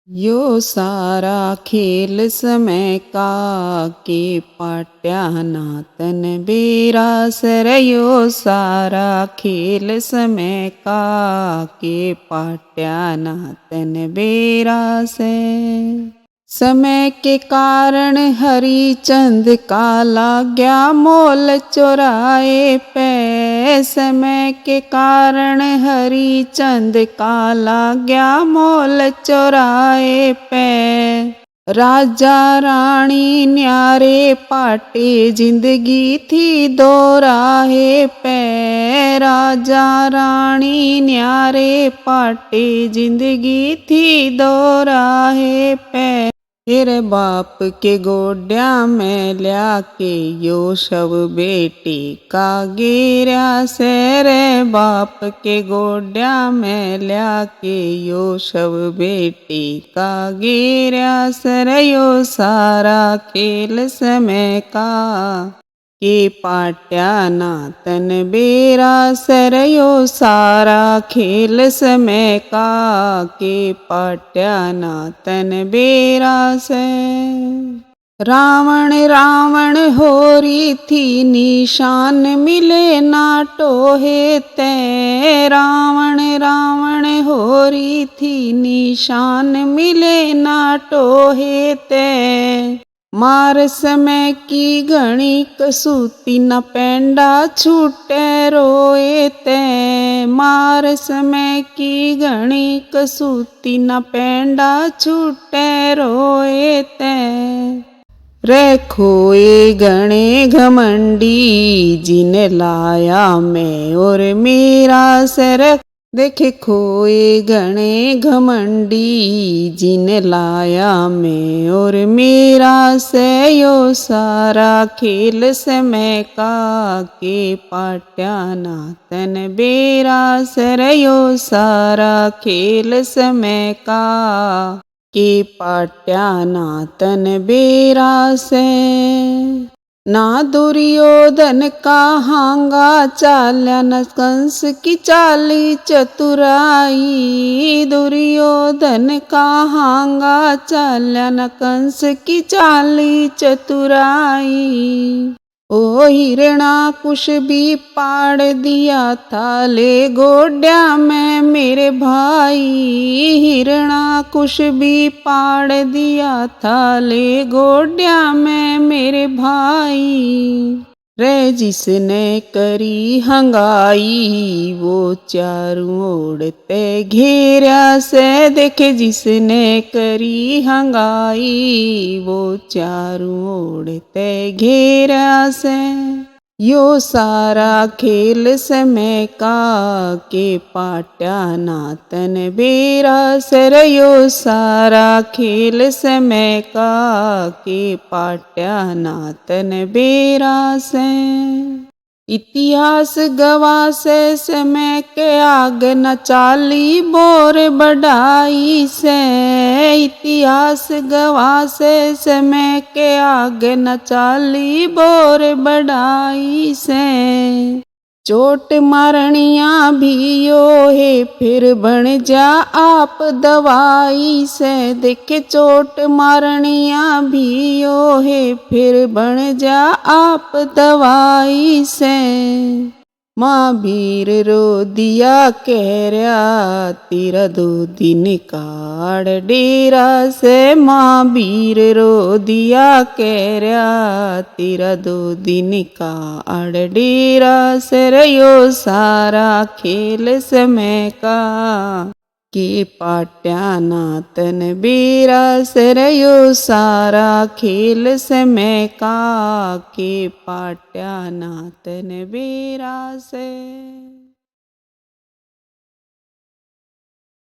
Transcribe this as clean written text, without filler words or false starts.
यो सारा खेल समय का के पाट्या नातन बेरा सर। यो सारा खेल समय का के पाट्या नातन बेरा से। समय के कारण हरिचंद का लाग्या मोल चोराए पे। समय के कारण हरिचंद का लाग्या मोल चोराए पे। राजा रानी न्यारे पाटे जिंदगी थी दो राहे पे। राजा रानी न्यारे पाटे जिंदगी थी दो राहे पे। फिर बाप के गोड्या में ल्या के यो शव बेटी का गिरा से। रे बाप के गोड्या में ल्या के यो शव बेटी का गिरा सर। यो सारा खेल समय का के पाट्या नातन बेरा सर। यो सारा खेल समय का के पाट्या नातन बेरा से। रावण रावण होरी थी निशान मिले ना टोहे ते। रावण रावण होरी थी निशान मिले ना टोहे ते। मार समय की घणी कसूती न पेंडा छूटे रोए ते। मार समय की घणी कसूती न पेंडा छूटे रोए ते। रे खोए गणे घमंडी जिन लाया मैं और मेरा सर। देखे खोए गणे घमंडी जिन लाया मैं और मेरा से। यो सारा खेल समय का के पाट्या नातन बेरा सर। यो सारा खेल समय का के पाट्या नातन बेरा से। ना दुर्योधन का हांगा चाल्या न कंस की चाली चतुराई। दुर्योधन का हांगा चाल्या न कंस की चाली चतुराई। ओ हिरणाकुश भी पाड़ दिया था ले गोड्या में मेरे भाई। हिरणाकुश भी पाड़ दिया था ले गोड्या में मेरे भाई। रे जिसने करी हंगाई वो चारों ओर घेरा से। देखे जिसने करी हंगाई वो चारों ओर घेरा से। यो सारा खेल समय का के पाट्या नातन बेरा सर। यो सारा खेल समय का के पाट्या नातन बेरा से। इतिहास गवाह से समय के आग न चाली बोर बढ़ाई से। इतिहास गवाह से समय के आग न चाली बोर बढ़ाई से। चोट मारनिया भी यो है फिर बन जा आप दवाई से। देखे चोट मारनिया भी यो है फिर बन जा आप दवाई से। महावीर रो दिया कह रहा तेरा 2 दिन काड़ डेरा से। महावीर रो दिया कह रहा तेरा 2 दिन काड़ डेरा सर। यो सारा खेल समय का के पाट्या नातन बेरा सर। यो सारा खेल समय का के पाट्या नातन बेरा से।